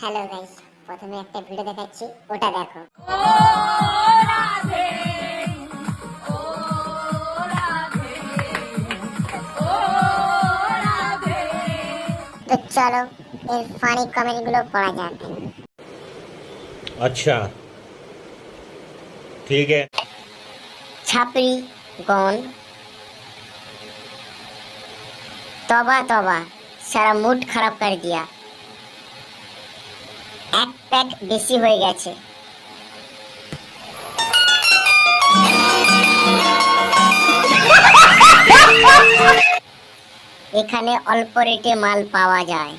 Hello guys, প্রথমে একটা video দেখাচ্ছি, ওটা দেখো। তো চলো এর ফানি কমেন্ট গুলো পড়া যাক। अच्छा ठीक है। ছাপড়ি গন, তবা তবা সারা মুড খারাপ করে দিয়া, এক প্যাক বেশি হয়ে গেছে। এখানে অল্প রেটে মাল পাওয়া যায়।